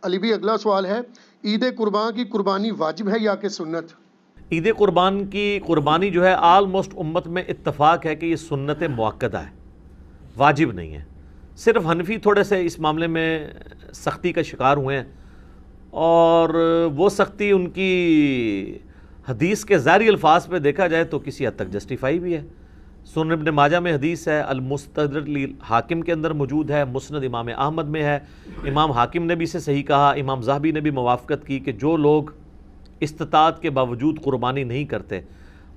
علی بھی اگلا سوال ہے، عید قربان کی قربانی واجب ہے یا کہ سنت؟ عید قربان کی قربانی جو ہے آلموسٹ امت میں اتفاق ہے کہ یہ سنت مؤکدہ ہے، واجب نہیں ہے۔ صرف حنفی تھوڑے سے اس معاملے میں سختی کا شکار ہوئے ہیں، اور وہ سختی ان کی حدیث کے ظاہری الفاظ پہ دیکھا جائے تو کسی حد تک جسٹیفائی بھی ہے۔ سنن ابن ماجہ میں حدیث ہے، المستدرک حاکم کے اندر موجود ہے، مسند امام احمد میں ہے، امام حاکم نے بھی اسے صحیح کہا، امام ذہبی نے بھی موافقت کی کہ جو لوگ استطاعت کے باوجود قربانی نہیں کرتے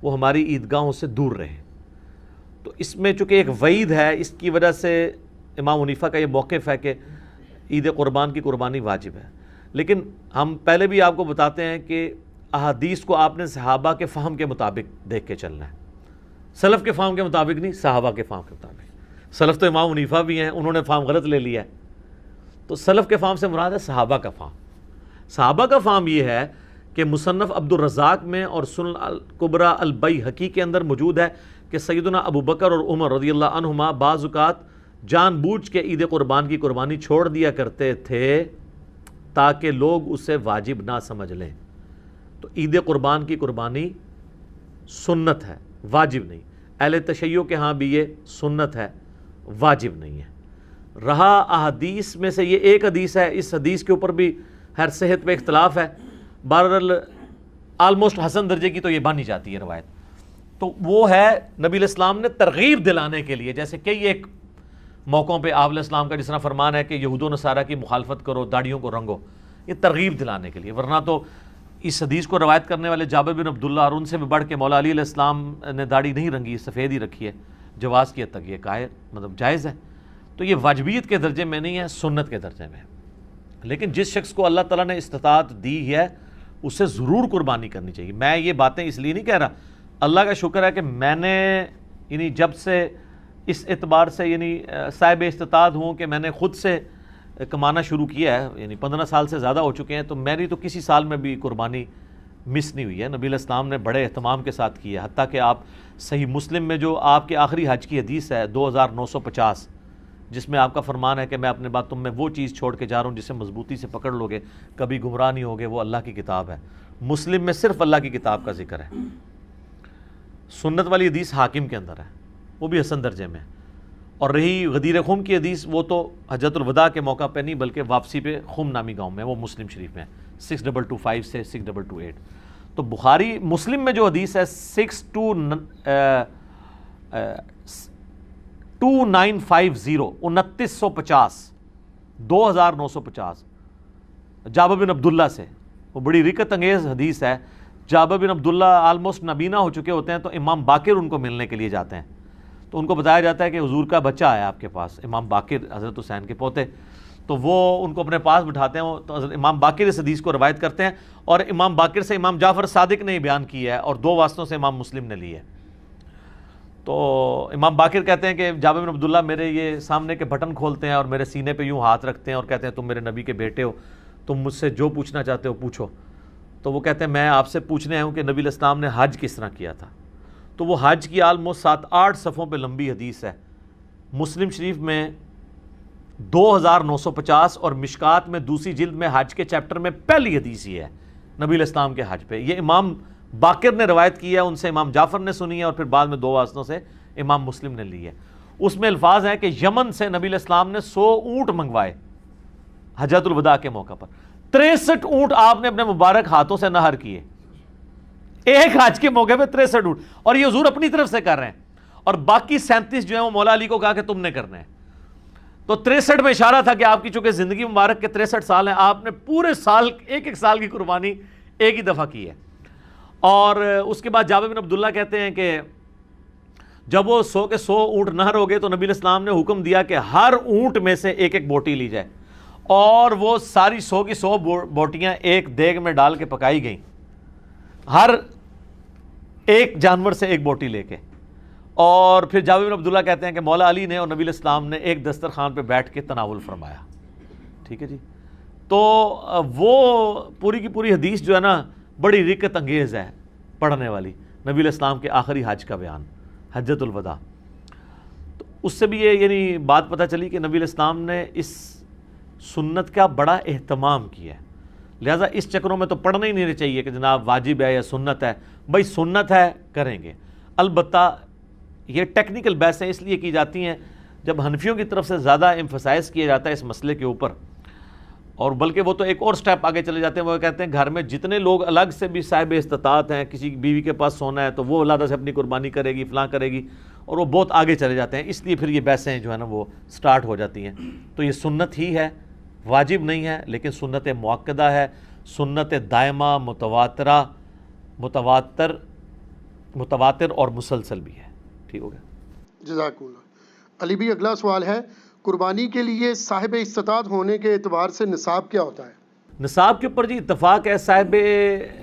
وہ ہماری عیدگاہوں سے دور رہیں۔ تو اس میں چونکہ ایک وعید ہے، اس کی وجہ سے امام حنیفہ کا یہ موقف ہے کہ عید قربان کی قربانی واجب ہے۔ لیکن ہم پہلے بھی آپ کو بتاتے ہیں کہ احادیث کو آپ نے صحابہ کے فہم کے مطابق دیکھ کے چلنا ہے، سلف کے فہم کے مطابق نہیں، صحابہ کے فہم کے مطابق۔ سلف تو امام حنیفہ بھی ہیں، انہوں نے فہم غلط لے لیا ہے، تو سلف کے فہم سے مراد ہے صحابہ کا فہم۔ صحابہ کا فہم یہ ہے کہ مصنف عبد الرزاق میں اور سنن الکبریٰ البیہقی کے اندر موجود ہے کہ سیدنا ابو بکر اور عمر رضی اللہ عنہما بعض اوقات جان بوجھ کے عید قربان کی قربانی چھوڑ دیا کرتے تھے تاکہ لوگ اسے واجب نہ سمجھ لیں۔ تو عید قربان کی قربانی سنت ہے، واجب نہیں۔ اہل تشیع کے ہاں بھی یہ سنت ہے، واجب نہیں ہے۔ رہا احادیث میں سے یہ ایک حدیث ہے، اس حدیث کے اوپر بھی ہر صحت پہ اختلاف ہے، بہرحال آلموسٹ حسن درجے کی تو یہ مانی جاتی ہے روایت۔ تو وہ ہے نبی علیہ السلام نے ترغیب دلانے کے لیے، جیسے کئی ایک موقعوں پہ آپ علیہ السلام کا جس طرح فرمان ہے کہ یہود و نصارہ کی مخالفت کرو، داڑھیوں کو رنگو، یہ ترغیب دلانے کے لیے۔ ورنہ تو اس حدیث کو روایت کرنے والے جابر بن عبداللہ اور ان سے بھی بڑھ کے مولا علی علیہ السلام نے داڑھی نہیں رنگی، سفید ہی رکھی ہے، جواز کی حد تک یہ جائز ہے۔ تو یہ واجبیت کے درجے میں نہیں ہے، سنت کے درجے میں ہے۔ لیکن جس شخص کو اللہ تعالیٰ نے استطاعت دی ہے اسے ضرور قربانی کرنی چاہیے۔ میں یہ باتیں اس لیے نہیں کہہ رہا، اللہ کا شکر ہے کہ میں نے یعنی جب سے اس اعتبار سے یعنی صاحب استطاعت ہوں کہ میں نے خود سے کمانا شروع کیا ہے، یعنی 15 سال سے زیادہ ہو چکے ہیں، تو میری تو کسی سال میں بھی قربانی مس نہیں ہوئی ہے۔ نبی علیہ السلام نے بڑے اہتمام کے ساتھ کیا ہے، حتیٰ کہ آپ صحیح مسلم میں جو آپ کے آخری حج کی حدیث ہے 2950، جس میں آپ کا فرمان ہے کہ میں اپنے بعد تم میں وہ چیز چھوڑ کے جا رہا ہوں جسے مضبوطی سے پکڑ لوگے کبھی گمراہ نہیں ہوگے، وہ اللہ کی کتاب ہے۔ مسلم میں صرف اللہ کی کتاب کا ذکر ہے۔ سنت والی حدیث حاکم کے اندر ہے، وہ بھی حسن درجے میں ہے۔ اور رہی غدیر خم کی حدیث، وہ تو حجۃ الوداع کے موقع پہ نہیں بلکہ واپسی پہ خم نامی گاؤں میں، وہ مسلم شریف میں ہے 6225 سے 6228۔ تو بخاری مسلم میں جو حدیث ہے 2950 2950 2950 جابر بن عبداللہ سے، وہ بڑی رکت انگیز حدیث ہے۔ جابر بن عبداللہ آلموسٹ نابینا ہو چکے ہوتے ہیں، تو امام باقر ان کو ملنے کے لیے جاتے ہیں، تو ان کو بتایا جاتا ہے کہ حضور کا بچہ ہے آپ کے پاس، امام باقر حضرت حسین کے پوتے، تو وہ ان کو اپنے پاس بٹھاتے ہیں، تو حضرت امام باقر اس حدیث کو روایت کرتے ہیں، اور امام باقر سے امام جعفر صادق نے بیان کیا ہے، اور 2 واسطوں سے امام مسلم نے لی ہے۔ تو امام باقر کہتے ہیں کہ جابر بن عبداللہ میرے یہ سامنے کے بٹن کھولتے ہیں اور میرے سینے پہ یوں ہاتھ رکھتے ہیں اور کہتے ہیں تم میرے نبی کے بیٹے ہو، تم مجھ سے جو پوچھنا چاہتے ہو پوچھو۔ تو وہ کہتے ہیں میں آپ سے پوچھنے آیا ہوں کہ نبی علیہ السلام نے حج کس طرح کیا تھا۔ تو وہ حج کی آلموسٹ 7-8 صفحوں پہ لمبی حدیث ہے، مسلم شریف میں 2950 اور مشکات میں دوسری جلد میں حج کے چیپٹر میں پہلی حدیث یہ ہے نبی علیہ السلام کے حج پہ۔ یہ امام باقر نے روایت کی ہے، ان سے امام جعفر نے سنی ہے، اور پھر بعد میں 2 واسطوں سے امام مسلم نے لی ہے۔ اس میں الفاظ ہیں کہ یمن سے نبی علیہ السلام نے 100 اونٹ منگوائے حجۃ الوداع کے موقع پر، 63 اونٹ آپ نے اپنے مبارک ہاتھوں سے نہر کیے ایک حج کے موقع پہ، 63 اونٹ، اور یہ حضور اپنی طرف سے کر رہے ہیں، اور باقی 37 جو ہیں وہ مولا علی کو کہا کہ تم نے کرنے ہیں۔ تو 63 میں اشارہ تھا کہ آپ کی چونکہ زندگی مبارک کے 63 سال ہیں، آپ نے پورے سال ایک سال کی قربانی ایک ہی دفعہ کی ہے۔ اور اس کے بعد جابر بن عبداللہ کہتے ہیں کہ جب وہ 100 کے 100 اونٹ نہر ہو گئے تو نبی علیہ السلام نے حکم دیا کہ ہر اونٹ میں سے ایک بوٹی لی جائے، اور وہ ساری 100 کی 100 بوٹیاں ایک دیگ میں ڈال کے پکائی گئیں، ہر ایک جانور سے ایک بوٹی لے کے۔ اور پھر جابر بن عبداللہ کہتے ہیں کہ مولا علی نے اور نبی علیہ السلام نے ایک دسترخوان پہ بیٹھ کے تناول فرمایا۔ ٹھیک ہے جی، تو وہ پوری کی پوری حدیث جو ہے نا بڑی رکت انگیز ہے پڑھنے والی، نبی علیہ السلام کے آخری حج کا بیان، حجۃ الوداع۔ تو اس سے بھی یہ یعنی بات پتہ چلی کہ نبی علیہ السلام نے اس سنت کا بڑا اہتمام کیا ہے. لہٰذا اس چکروں میں تو پڑھنا ہی نہیں چاہیے کہ جناب واجب ہے یا سنت ہے. بھائی سنت ہے کریں گے. البتہ یہ ٹیکنیکل بحثیں اس لیے کی جاتی ہیں جب حنفیوں کی طرف سے زیادہ ایمفسائز کیا جاتا ہے اس مسئلے کے اوپر, اور بلکہ وہ تو ایک اور سٹیپ آگے چلے جاتے ہیں. وہ کہتے ہیں گھر میں جتنے لوگ الگ سے بھی صاحب استطاعت ہیں, کسی بیوی کے پاس سونا ہے تو وہ علیحدہ سے اپنی قربانی کرے گی, فلاں کرے گی, اور وہ بہت آگے چلے جاتے ہیں. اس لیے پھر یہ بحثیں جو ہے نا وہ سٹارٹ ہو جاتی ہیں. تو یہ سنت ہی ہے, واجب نہیں ہے, لیکن سنت مؤکدہ ہے, سنت دائمہ, متواتر اور مسلسل بھی ہے. ٹھیک ہو گیا, جزاک اللہ. علی بھی اگلا سوال ہے, قربانی کے لیے صاحب استطاعت ہونے کے اعتبار سے نصاب کیا ہوتا ہے؟ نصاب کے اوپر جی اتفاق ہے. صاحب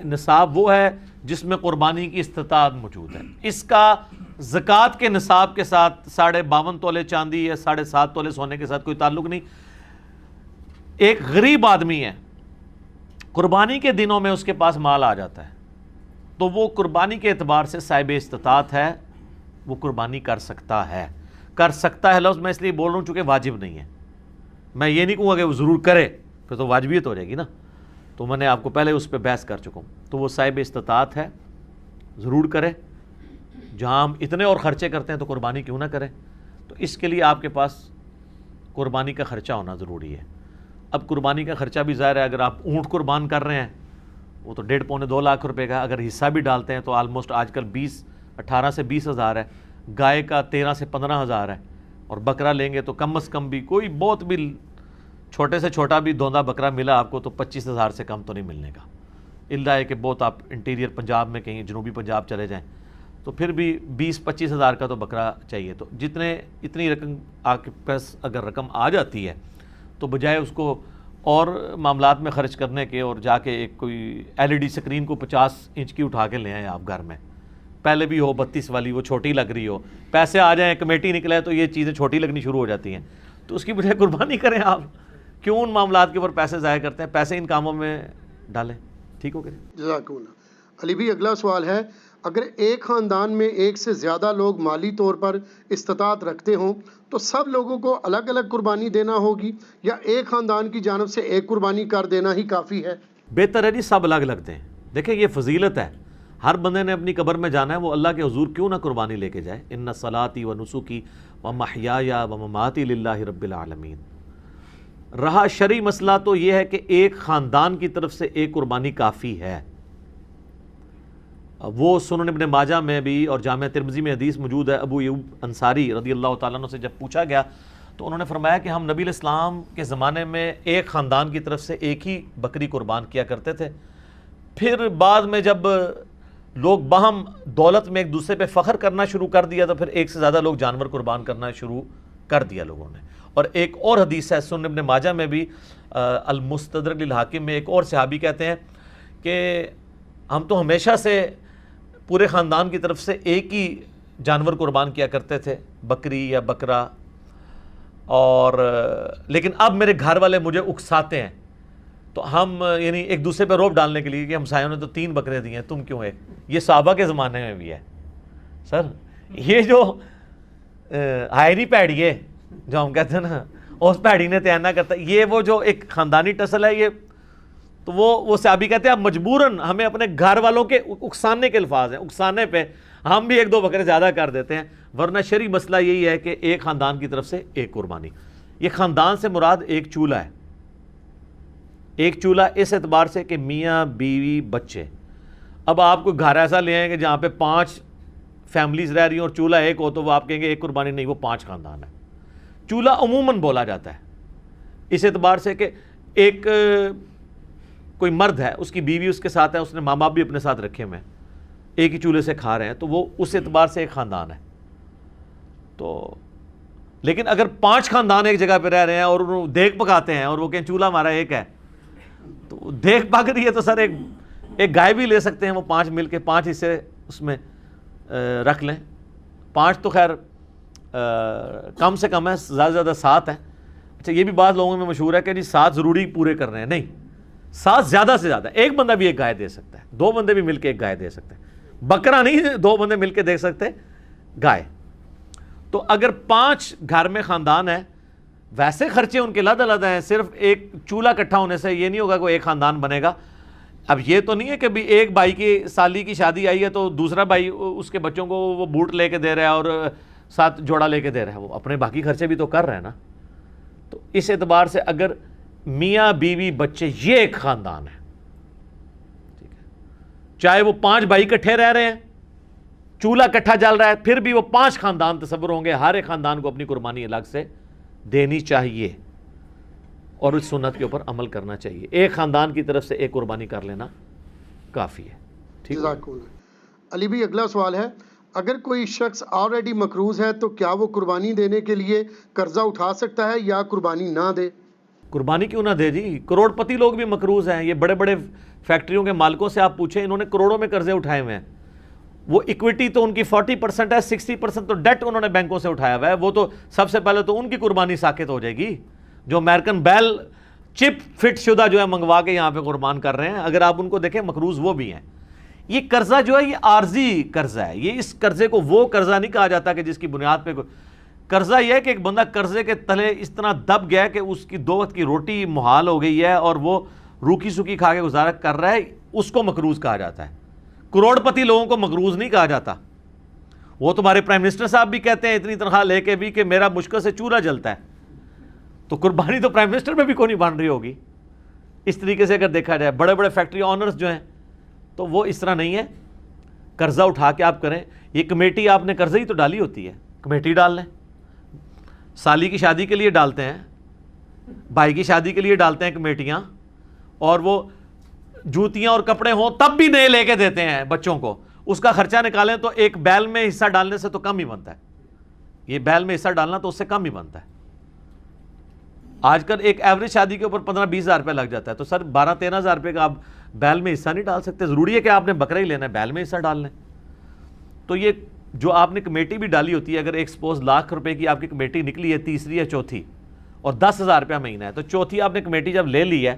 نصاب وہ ہے جس میں قربانی کی استطاعت موجود ہے. اس کا زکوٰۃ کے نصاب کے ساتھ 52.5 تولے چاندی یا 7.5 تولے سونے کے ساتھ کوئی تعلق نہیں. ایک غریب آدمی ہے, قربانی کے دنوں میں اس کے پاس مال آ جاتا ہے, تو وہ قربانی کے اعتبار سے صاحب استطاعت ہے, وہ قربانی کر سکتا ہے. کر سکتا ہے لفظ میں اس لیے بول رہا ہوں چونکہ واجب نہیں ہے. میں یہ نہیں کہوں گا کہ وہ ضرور کرے, پھر تو واجبیت ہو جائے گی نا. تو میں نے آپ کو پہلے اس پہ بحث کر چکا ہوں. تو وہ صاحب استطاعت ہے, ضرور کرے. جہاں ہم اتنے اور خرچے کرتے ہیں تو قربانی کیوں نہ کرے. تو اس کے لیے آپ کے پاس قربانی کا خرچہ ہونا ضروری ہے. اب قربانی کا خرچہ بھی ظاہر ہے, اگر آپ اونٹ قربان کر رہے ہیں وہ تو 1.5-2 لاکھ روپے کا, اگر حصہ بھی ڈالتے ہیں تو آلموسٹ آج کل 18 سے 20 ہزار ہے. گائے کا 13 سے 15 ہزار ہے, اور بکرا لیں گے تو کم از کم بھی کوئی بہت بھی چھوٹے سے چھوٹا بھی دوندا بکرا ملا آپ کو تو 25 ہزار سے کم تو نہیں ملنے کا. اللہ ہے کہ بہت آپ انٹیریئر پنجاب میں کہیں جنوبی پنجاب چلے جائیں تو پھر بھی 20-25 ہزار کا تو بکرا چاہیے. تو اتنی رقم آپ کے پاس اگر رقم آ جاتی ہے تو بجائے اس کو اور معاملات میں خرچ کرنے کے اور جا کے ایک کوئی LED سکرین کو 50 انچ کی اٹھا کے لے آئیں آپ گھر میں, پہلے بھی ہو 32 والی, وہ چھوٹی لگ رہی ہو, پیسے آ جائیں, کمیٹی نکلے تو یہ چیزیں چھوٹی لگنی شروع ہو جاتی ہیں. تو اس کی بجائے قربانی کریں آپ. کیوں ان معاملات کے اوپر پیسے ضائع کرتے ہیں؟ پیسے ان کاموں میں ڈالیں. ٹھیک ہو گیا, جزاک اللہ. علی بھی اگلا سوال ہے, اگر ایک خاندان میں ایک سے زیادہ لوگ مالی طور پر استطاعت رکھتے ہوں تو سب لوگوں کو الگ الگ قربانی دینا ہوگی یا ایک خاندان کی جانب سے ایک قربانی کر دینا ہی کافی ہے؟ بہتر ہے جی سب الگ الگ دیں. دیکھیں یہ فضیلت ہے, ہر بندے نے اپنی قبر میں جانا ہے, وہ اللہ کے حضور کیوں نہ قربانی لے کے جائے. ان صلاتی و نسکی و محیای و مماتی للہ رب العالمین. رہا شرعی مسئلہ تو یہ ہے کہ ایک خاندان کی طرف سے ایک قربانی کافی ہے. وہ سنن ابن ماجہ میں بھی اور جامع ترمذی میں حدیث موجود ہے. ابو ایوب انصاری رضی اللہ تعالیٰ عنہ سے جب پوچھا گیا تو انہوں نے فرمایا کہ ہم نبی علیہ السلام کے زمانے میں ایک خاندان کی طرف سے ایک ہی بکری قربان کیا کرتے تھے. پھر بعد میں جب لوگ باہم دولت میں ایک دوسرے پہ فخر کرنا شروع کر دیا تو پھر ایک سے زیادہ لوگ جانور قربان کرنا شروع کر دیا لوگوں نے. اور ایک اور حدیث ہے سنن ابن ماجہ میں بھی, المستدرک للحاکم میں, ایک اور صحابی کہتے ہیں کہ ہم تو ہمیشہ سے پورے خاندان کی طرف سے ایک ہی جانور قربان کیا کرتے تھے, بکری یا بکرا, اور لیکن اب میرے گھر والے مجھے اکساتے ہیں تو ہم یعنی ایک دوسرے پہ روب ڈالنے کے لیے کہ ہمسایوں نے تو 3 بکرے دیے ہیں, تم کیوں ایک. یہ صحابہ کے زمانے میں بھی ہے سر. یہ جو ہائری پیڑی ہے جو ہم کہتے ہیں نا, اس پیڑی نے تیار نہ کرتا, یہ وہ جو ایک خاندانی ٹسل ہے یہ. تو وہ صحابی کہتے ہیں اب مجبوراً ہمیں اپنے گھر والوں کے اکسانے کے الفاظ ہیں, اکسانے پہ ہم بھی 1-2 بکرے زیادہ کر دیتے ہیں, ورنہ شرعی مسئلہ یہی ہے کہ ایک خاندان کی طرف سے ایک قربانی. یہ خاندان سے مراد ایک چولہا ہے. ایک چولہا اس اعتبار سے کہ میاں بیوی بچے. اب آپ کو گھر ایسا لے آئیں کہ جہاں پہ 5 فیملیز رہ رہی ہیں اور چولہا ایک ہو تو وہ آپ کہیں گے ایک قربانی نہیں, وہ 5 خاندان ہے. چولہا عموماً بولا جاتا ہے اس اعتبار سے کہ ایک کوئی مرد ہے, اس کی بیوی اس کے ساتھ ہے, اس نے ماں باپ بھی اپنے ساتھ رکھے ہوئے ہیں, ایک ہی چولہے سے کھا رہے ہیں, تو وہ اس اعتبار سے ایک خاندان ہے. تو لیکن اگر 5 خاندان ایک جگہ پہ رہ رہے ہیں اور وہ دیگ پکاتے ہیں اور وہ کہیں چولہا ہمارا ایک ہے, تو دیگ پک رہی ہے تو سر ایک گائے بھی لے سکتے ہیں وہ 5 مل کے 5 حصے اس میں رکھ لیں. 5 تو خیر کم سے کم ہے, زیادہ سے زیادہ 7 ہے. اچھا یہ بھی بعض لوگوں میں مشہور ہے کہ جی 7 ضروری پورے کر رہے ہیں, نہیں, 7 زیادہ سے زیادہ. ایک بندہ بھی ایک گائے دے سکتا ہے, 2 بندے بھی مل کے ایک گائے دے سکتے ہیں. بکرا نہیں, 2 بندے مل کے دے سکتے گائے. تو اگر 5 گھر میں خاندان ہے ویسے خرچے ان کے علیحدہ ہیں، صرف ایک چولہا اکٹھا ہونے سے یہ نہیں ہوگا کہ ایک خاندان بنے گا. اب یہ تو نہیں ہے کہ بھی ایک بھائی کی سالی کی شادی آئی ہے تو دوسرا بھائی اس کے بچوں کو وہ بوٹ لے کے دے رہا ہے اور ساتھ جوڑا لے کے دے رہا ہے، وہ اپنے باقی خرچے بھی تو کر رہے ہیں نا. تو اس اعتبار سے اگر میاں بیوی بچے یہ ایک خاندان ہے، ٹھیک ہے، چاہے وہ 5 بھائی اکٹھے رہ رہے ہیں، چولہا اکٹھا جل رہا ہے، پھر بھی وہ 5 خاندان تصور ہوں گے. ہر ایک خاندان کو اپنی قربانی الگ سے دینی چاہیے اور اس سنت کے اوپر عمل کرنا چاہیے. ایک خاندان کی طرف سے ایک قربانی کر لینا کافی ہے. ٹھیک ہے. علی بھائی اگلا سوال ہے، اگر کوئی شخص آلریڈی مقروض ہے تو کیا وہ قربانی دینے کے لیے قرضہ اٹھا سکتا ہے یا قربانی نہ دے؟ قربانی کیوں نہ دے جی، کروڑ پتی لوگ بھی مقروض ہیں. یہ بڑے بڑے فیکٹریوں کے مالکوں سے آپ پوچھیں، انہوں نے کروڑوں میں قرضے اٹھائے ہوئے ہیں. وہ ایکویٹی تو ان کی 40% ہے، 60% تو ڈیٹ انہوں نے بینکوں سے اٹھایا ہوا ہے. وہ تو سب سے پہلے تو ان کی قربانی ساقط ہو جائے گی جو امریکن بیل چپ فٹ شدہ جو ہے منگوا کے یہاں پہ قربان کر رہے ہیں. اگر آپ ان کو دیکھیں مقروض وہ بھی ہیں. یہ قرضہ جو ہے یہ عارضی قرضہ ہے. یہ اس قرضے کو وہ قرضہ نہیں کہا جاتا کہ جس کی بنیاد پہ قرضہ یہ ہے کہ ایک بندہ قرضے کے تلے اس طرح دب گیا کہ اس کی 2 وقت کی روٹی محال ہو گئی ہے اور وہ روکی سوکی کھا کے گزارا کر رہا ہے، اس کو مقروض کہا جاتا ہے. کروڑ پتی لوگوں کو مقروض نہیں کہا جاتا. وہ تمہارے پرائم منسٹر صاحب بھی کہتے ہیں اتنی تنخواہ لے کے بھی کہ میرا مشکل سے چولہا جلتا ہے. تو قربانی تو پرائم منسٹر میں بھی کوئی نہیں بن رہی ہوگی. اس طریقے سے اگر دیکھا جائے بڑے بڑے فیکٹری آنرز جو ہیں تو وہ اس طرح نہیں ہے. قرضہ اٹھا کے آپ کریں. یہ کمیٹی آپ نے قرضے ہی تو ڈالی ہوتی ہے، کمیٹی ڈال لیں. سالی کی شادی کے لیے ڈالتے ہیں، بھائی کی شادی کے لیے ڈالتے ہیں کمیٹیاں، اور وہ جوتیاں اور کپڑے ہوں تب بھی نئے لے کے دیتے ہیں بچوں کو. اس کا خرچہ نکالیں تو ایک بیل میں حصہ ڈالنے سے تو کم ہی بنتا ہے. یہ بیل میں حصہ ڈالنا تو اس سے کم ہی بنتا ہے. آج کل ایک ایوریج شادی کے اوپر 15-20 ہزار روپے لگ جاتا ہے. تو سر 12-13 ہزار روپے کا آپ بیل میں حصہ نہیں ڈال سکتے؟ ضروری ہے کہ آپ نے بکرا ہی لینا ہے، بیل میں حصہ ڈال لیں. تو یہ جو آپ نے کمیٹی بھی ڈالی ہوتی ہے، اگر ایک سپوز لاکھ روپے کی آپ کی کمیٹی نکلی ہے، تیسری یا چوتھی، اور 10,000 روپیہ مہینہ ہے، تو چوتھی آپ نے کمیٹی جب لے لی ہے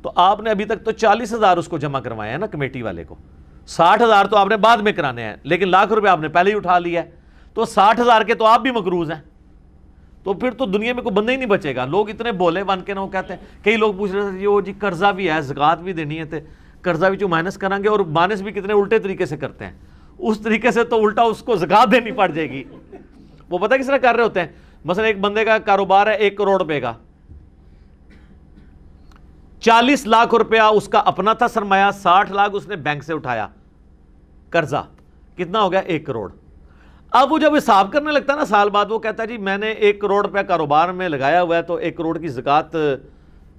تو آپ نے ابھی تک تو 40,000 اس کو جمع کروائے ہیں نا کمیٹی والے کو. 60,000 تو آپ نے بعد میں کرانے ہیں، لیکن لاکھ روپے آپ نے پہلے ہی اٹھا لیا ہے. تو 60,000 کے تو آپ بھی مقروض ہیں. تو پھر تو دنیا میں کوئی بندہ ہی نہیں بچے گا. لوگ اتنے بولے بن کے نہ وہ کہتے ہیں. کئی لوگ پوچھ رہے تھے جی قرضہ بھی ہے، زکوٰۃ بھی دینی ہے، قرضہ بھی جو مائنس کریں گے، اور مائنس بھی کتنے الٹے طریقے سے کرتے ہیں. اس طریقے سے تو الٹا اس کو زکوٰۃ دینی پڑ جائے گی. وہ پتہ کس طرح کر رہے ہوتے ہیں؟ مثلا ایک بندے کا کاروبار ہے 1 کروڑ روپے کا، 40 لاکھ روپیہ اس کا اپنا تھا سرمایہ، 60 لاکھ اس نے بینک سے اٹھایا قرضہ. کتنا ہو گیا؟ 1 کروڑ. اب وہ جب حساب کرنے لگتا ہے نا سال بعد، وہ کہتا ہے جی میں نے 1 کروڑ روپیہ کاروبار میں لگایا ہوا ہے، تو 1 کروڑ کی زکوٰۃ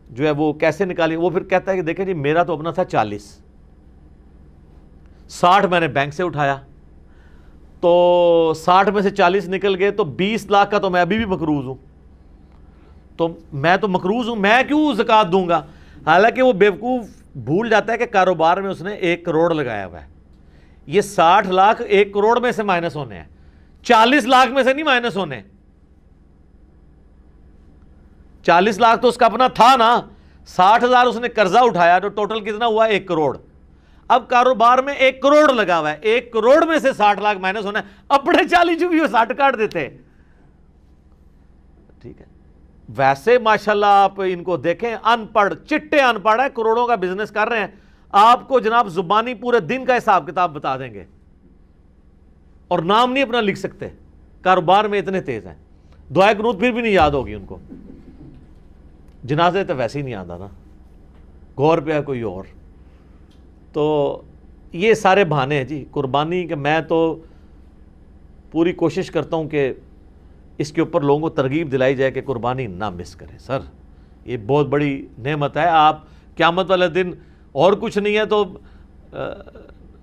جو ہے وہ کیسے نکالی؟ وہ پھر کہتا ہے کہ دیکھیں جی میرا تو اپنا تھا 40، 60 میں نے بینک سے اٹھایا، تو 60 میں سے 40 نکل گئے، تو 20 لاکھ کا تو میں ابھی بھی مقروض ہوں. تو میں تو مقروض ہوں، میں کیوں زکوٰۃ دوں گا؟ حالانکہ وہ بیوقوف بھول جاتا ہے کہ کاروبار میں اس نے 1 کروڑ لگایا ہوا ہے. یہ 60 لاکھ 1 کروڑ میں سے مائنس ہونے ہیں، 40 لاکھ میں سے نہیں مائنس ہونے. 40 لاکھ تو اس کا اپنا تھا نا، 60,000 اس نے قرضہ اٹھایا، تو ٹوٹل کتنا ہوا؟ 1 کروڑ. اب کاروبار میں 1 کروڑ لگا ہوا ہے، 1 کروڑ میں سے 60 لاکھ مائنس ہونا ہے. اپنے 40 جو بھی وہ 60 کاٹ دیتے. ٹھیک ہے. ویسے ماشاءاللہ آپ ان کو دیکھیں، ان پڑھ چٹے ان پڑھ ہے، کروڑوں کا بزنس کر رہے ہیں. آپ کو جناب زبانی پورے دن کا حساب کتاب بتا دیں گے، اور نام نہیں اپنا لکھ سکتے. کاروبار میں اتنے تیز ہیں. دعائے قنوت پھر بھی نہیں یاد ہوگی ان کو. جنازے تو ویسے ہی نہیں آتا نا، غور پہ ہے کوئی اور. تو یہ سارے بہانے ہیں جی قربانی کے. میں تو پوری کوشش کرتا ہوں کہ اس کے اوپر لوگوں کو ترغیب دلائی جائے کہ قربانی نہ مس کریں. سر یہ بہت بڑی نعمت ہے. آپ قیامت والے دن اور کچھ نہیں ہے تو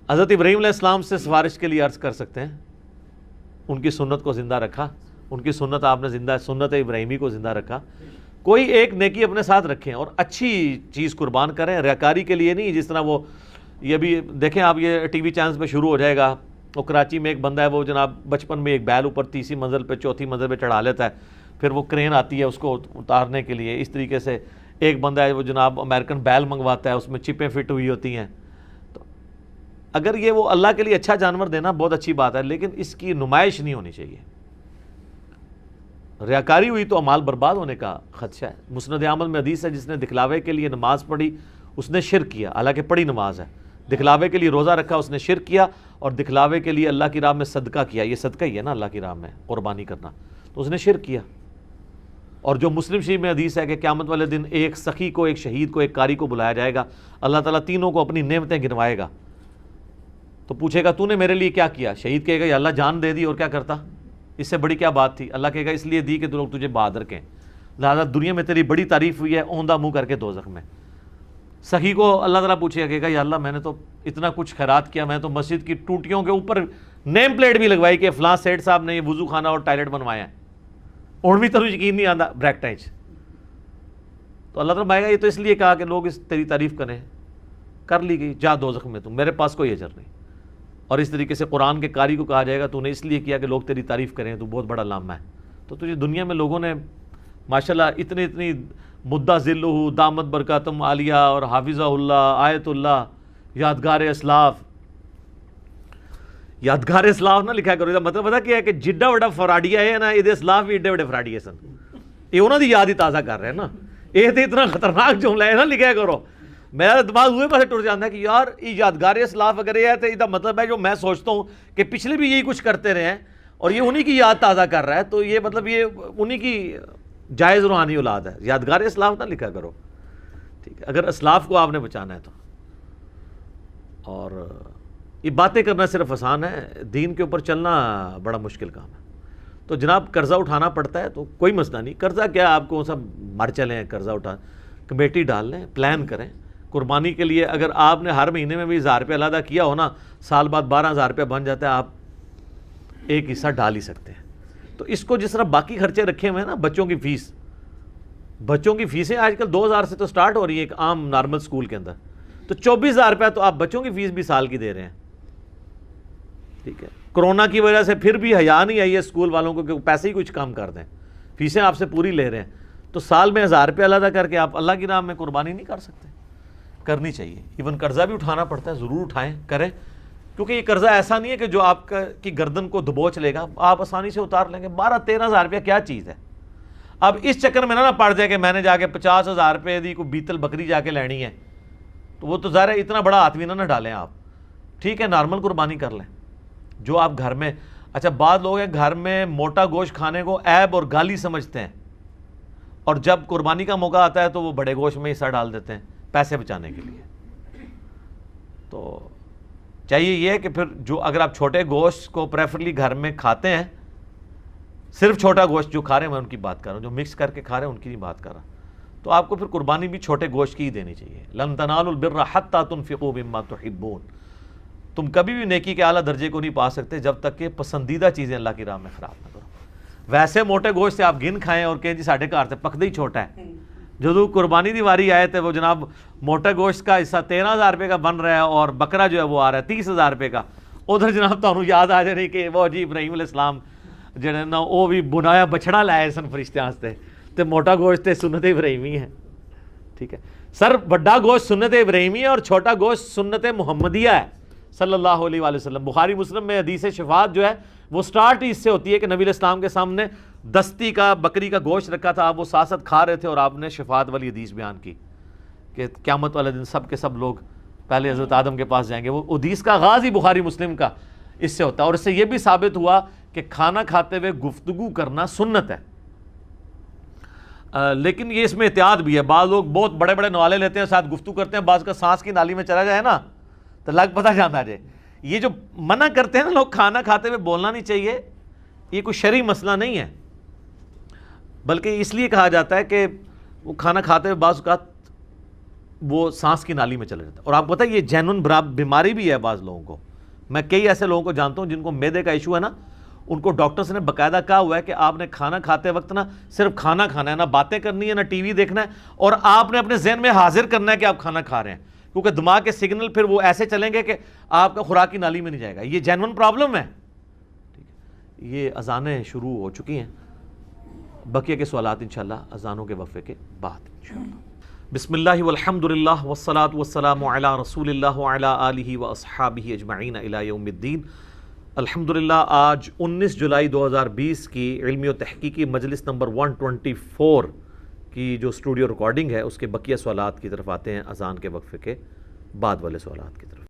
حضرت ابراہیم علیہ السلام سے سفارش کے لیے عرض کر سکتے ہیں. ان کی سنت کو زندہ رکھا، ان کی سنت آپ نے زندہ، سنت ابراہیمی کو زندہ رکھا. کوئی ایک نیکی اپنے ساتھ رکھیں اور اچھی چیز قربان کریں، ریاکاری کے لیے نہیں. جس طرح وہ یہ بھی دیکھیں آپ، یہ ٹی وی چینلز پہ شروع ہو جائے گا. وہ کراچی میں ایک بندہ ہے، وہ جناب بچپن میں ایک بیل اوپر 30 منزل پہ 4تھی منزل پہ چڑھا لیتا ہے، پھر وہ کرین آتی ہے اس کو اتارنے کے لیے. اس طریقے سے ایک بندہ ہے وہ جناب امریکن بیل منگواتا ہے، اس میں چپیں فٹ ہوئی ہوتی ہیں. تو اگر یہ وہ اللہ کے لیے اچھا جانور دینا بہت اچھی بات ہے، لیکن اس کی نمائش نہیں ہونی چاہیے. ریاکاری ہوئی تو اعمال برباد ہونے کا خدشہ ہے۔ مسند احمد میں حدیث ہے جس نے دکھلاوے کے لیے نماز پڑھی اس نے شرک کیا، حالانکہ پڑھی نماز ہے، دکھلاوے کے لیے روزہ رکھا اس نے شرک کیا، اور دکھلاوے کے لیے اللہ کی راہ میں صدقہ کیا، یہ صدقہ ہی ہے نا اللہ کی راہ میں قربانی کرنا، تو اس نے شرک کیا۔ اور جو مسلم شریف میں حدیث ہے کہ قیامت والے دن ایک سخی کو، ایک شہید کو، ایک قاری کو بلایا جائے گا، اللہ تعالیٰ تینوں کو اپنی نعمتیں گنوائے گا، تو پوچھے گا تو نے میرے لیے کیا کیا؟ شہید کہے گا یا اللہ جان دے دی اور کیا کرتا، اس سے بڑی کیا بات تھی؟ اللہ کہے گا اس لیے دی کہ لوگ تجھے بہادر کہیں، لہٰذا دنیا میں تیری بڑی تعریف ہوئی ہے، اوندھا منہ کر کے دوزخ میں۔ سخی کو اللہ تعالیٰ پوچھے گا، کہے گا یا اللہ میں نے تو اتنا کچھ خیرات کیا، میں تو مسجد کی ٹوٹیوں کے اوپر نیم پلیٹ بھی لگوائی کہ فلاں سیٹ صاحب نے یہ وضو خانہ اور ٹائلٹ بنوایا ہے، اور بھی تو یقین نہیں آتا بریکٹائچ، تو اللہ تعالیٰ بھائے گا یہ تو اس لیے کہا کہ لوگ اس تیری تعریف کریں، کر لی گئی، جا دوزخ میں، تم میرے پاس کوئی اجر نہیں۔ اور اس طریقے سے قرآن کے قاری کو کہا جائے گا تو نے اس لیے کیا کہ لوگ تیری تعریف کریں، تو بہت بڑا لامہ ہے۔ تو تجھے دنیا میں لوگوں نے ماشاءاللہ اتنی مدہ ذلہ دامت برکاتم عالیہ اور حافظہ اللہ، آیت اللہ، یادگار اسلاف نہ لکھا کرو، مطلب پتا کیا ہے کہ جڈا وڈا فراڈیا ہے نا، یہ اسلاف بھی ایڈے وڈے فراڈیے سن، یہ انہوں دی یاد ہی تازہ کر رہے ہیں نا، یہ تو اتنا خطرناک جملہ ہے نا لکھا کرو۔ میرا دماغ ہوئے پاسے ٹوٹ جاتا ہے کہ یار یہ یادگار اسلاف اگر یہ ہے تو یہ مطلب ہے جو میں سوچتا ہوں کہ پچھلے بھی یہی کچھ کرتے رہے ہیں اور یہ انہی کی یاد تازہ کر رہا ہے، تو یہ مطلب یہ انہی کی جائز روحانی اولاد ہے۔ یادگار اسلاف نہ لکھا کرو، ٹھیک ہے، اگر اسلاف کو آپ نے بچانا ہے تو۔ اور یہ باتیں کرنا صرف آسان ہے، دین کے اوپر چلنا بڑا مشکل کام ہے۔ تو جناب قرضہ اٹھانا پڑتا ہے تو کوئی مسئلہ نہیں، قرضہ کیا آپ کو سب مر چلیں قرضہ اٹھا، کمیٹی ڈال لیں، پلان کریں قربانی کے لیے۔ اگر آپ نے ہر مہینے میں بھی 1000 روپے علیحدہ کیا ہو نا، سال بعد 12000 روپے بن جاتا ہے، آپ ایک حصہ ڈال ہی سکتے ہیں۔ تو اس کو جس طرح باقی خرچے رکھے ہوئے ہیں نا، بچوں کی فیسیں آج کل 2000 سے تو سٹارٹ ہو رہی ہیں ایک عام نارمل سکول کے اندر، تو 24000 روپے تو آپ بچوں کی فیس بھی سال کی دے رہے ہیں، ٹھیک ہے۔ کرونا کی وجہ سے پھر بھی حیا نہیں آئی ہے اسکول والوں کو کہ پیسے ہی کچھ کم کر دیں، فیسیں آپ سے پوری لے رہے ہیں، تو سال میں 1000 روپے علیحدہ کر کے آپ اللہ کی راہ میں قربانی نہیں کر سکتے؟ کرنی چاہیے۔ ایون قرضہ بھی اٹھانا پڑتا ہے، ضرور اٹھائیں، کریں، کیونکہ یہ قرضہ ایسا نہیں ہے کہ جو آپ کی گردن کو دبوچ لے گا، آپ آسانی سے اتار لیں گے۔ 12-13 روپیہ کیا چیز ہے؟ اب اس چکر میں نہ پڑ جائے کہ میں نے جا کے 50,000 روپے دی کوئی بیتل بکری جا کے لینی ہے، تو وہ تو ظاہر ہے اتنا بڑا ہاتھ بھی نہ ڈالیں آپ، ٹھیک ہے، نارمل قربانی کر لیں جو آپ گھر میں۔ اچھا بعض لوگ ہیں گھر میں موٹا گوشت کھانے کو عیب اور گالی سمجھتے ہیں، اور جب قربانی کا موقع آتا ہے تو وہ بڑے گوشت میں حصہ ڈال دیتے ہیں پیسے بچانے کے لیے۔ تو چاہیے یہ کہ پھر جو اگر آپ چھوٹے گوشت کو پریفرلی گھر میں کھاتے ہیں، صرف چھوٹا گوشت جو کھا رہے ہیں، میں ان کی بات کر رہا ہوں، جو مکس کر کے کھا رہے ہیں ان کی نہیں بات کر رہا، تو آپ کو پھر قربانی بھی چھوٹے گوشت کی ہی دینی چاہیے۔ لن تنالوا البر حتی تنفقوا مما تحبون، تم کبھی بھی نیکی کے اعلیٰ درجے کو نہیں پا سکتے جب تک کہ پسندیدہ چیزیں اللہ کی راہ میں خراب نہ کرو۔ ویسے موٹے گوشت سے آپ گن کھائیں اور کہیں جی ساڑھے گھر سے پکدے ہی چھوٹا ہے، جو قربانی دی واری آئے تھے وہ جناب موٹے گوشت کا حصہ 13,000 روپے کا بن رہا ہے اور بکرا جو ہے وہ آ رہا ہے 30,000 روپے کا، ادھر جناب تو یاد آ جائے کہ وہ جی ابراہیم علیہ السلام جڑے نا وہ بھی بنایا بچڑا لائے سن فرشتے واسطے، تے موٹا گوشت سنت ابراہیمی ہے، ٹھیک ہے سر، بڑا گوشت سنت ابراہیمی ہے اور چھوٹا گوشت سنت محمدیہ ہے صلی اللہ علیہ وآلہ وسلم۔ بخاری مسلم میں حدیث شفاعت جو ہے وہ سٹارٹ ہی اس سے ہوتی ہے کہ نبی علیہ السلام کے سامنے دستی کا بکری کا گوشت رکھا تھا، آپ وہ ساتھ ساتھ کھا رہے تھے اور آپ نے شفاعت والی حدیث بیان کی کہ قیامت والے دن سب کے سب لوگ پہلے حضرت آدم کے پاس جائیں گے۔ وہ حدیث کا آغاز ہی بخاری مسلم کا اس سے ہوتا ہے، اور اس سے یہ بھی ثابت ہوا کہ کھانا کھاتے ہوئے گفتگو کرنا سنت ہے، لیکن یہ اس میں احتیاط بھی ہے۔ بعض لوگ بہت بڑے بڑے نوالے لیتے ہیں، ساتھ گفتگو کرتے ہیں، بعض کا سانس کی نالی میں چلا جائے نا تو لگ پتہ جانا جائے۔ یہ جو منع کرتے ہیں نا لوگ کھانا کھاتے ہوئے بولنا نہیں چاہیے، یہ کوئی شرعی مسئلہ نہیں ہے، بلکہ اس لیے کہا جاتا ہے کہ وہ کھانا کھاتے ہوئے بعض اوقات وہ سانس کی نالی میں چلا جاتا ہے، اور آپ کو پتہ ہے یہ جینون بیماری بھی ہے بعض لوگوں کو۔ میں کئی ایسے لوگوں کو جانتا ہوں جن کو معدے کا ایشو ہے نا، ان کو ڈاکٹرز نے باقاعدہ کہا ہوا ہے کہ آپ نے کھانا کھاتے وقت نا صرف کھانا کھانا ہے، نہ باتیں کرنی ہے، نہ ٹی وی دیکھنا ہے، اور آپ نے اپنے ذہن میں حاضر کرنا ہے کہ آپ کھانا کھا رہے ہیں، کیونکہ دماغ کے سگنل پھر وہ ایسے چلیں گے کہ آپ کا خوراک کی نالی میں نہیں جائے گا۔ یہ جینون پرابلم ہے، ٹھیک ہے۔ یہ اذانیں شروع ہو چکی ہیں، بقیہ کے سوالات انشاءاللہ اذانوں کے وقفے کے بعد انشاءاللہ۔ بسم اللہ والحمد للہ والصلاة والسلام علی رسول اللہ وعلی آلہ واصحابہ اجمعین الی یوم الدین۔ الحمدللہ آج 19 جولائی 2020 کی علمی و تحقیقی مجلس نمبر 124 کی جو اسٹوڈیو ریکارڈنگ ہے اس کے بقیہ سوالات کی طرف آتے ہیں اذان کے وقفے کے بعد والے سوالات کی طرف.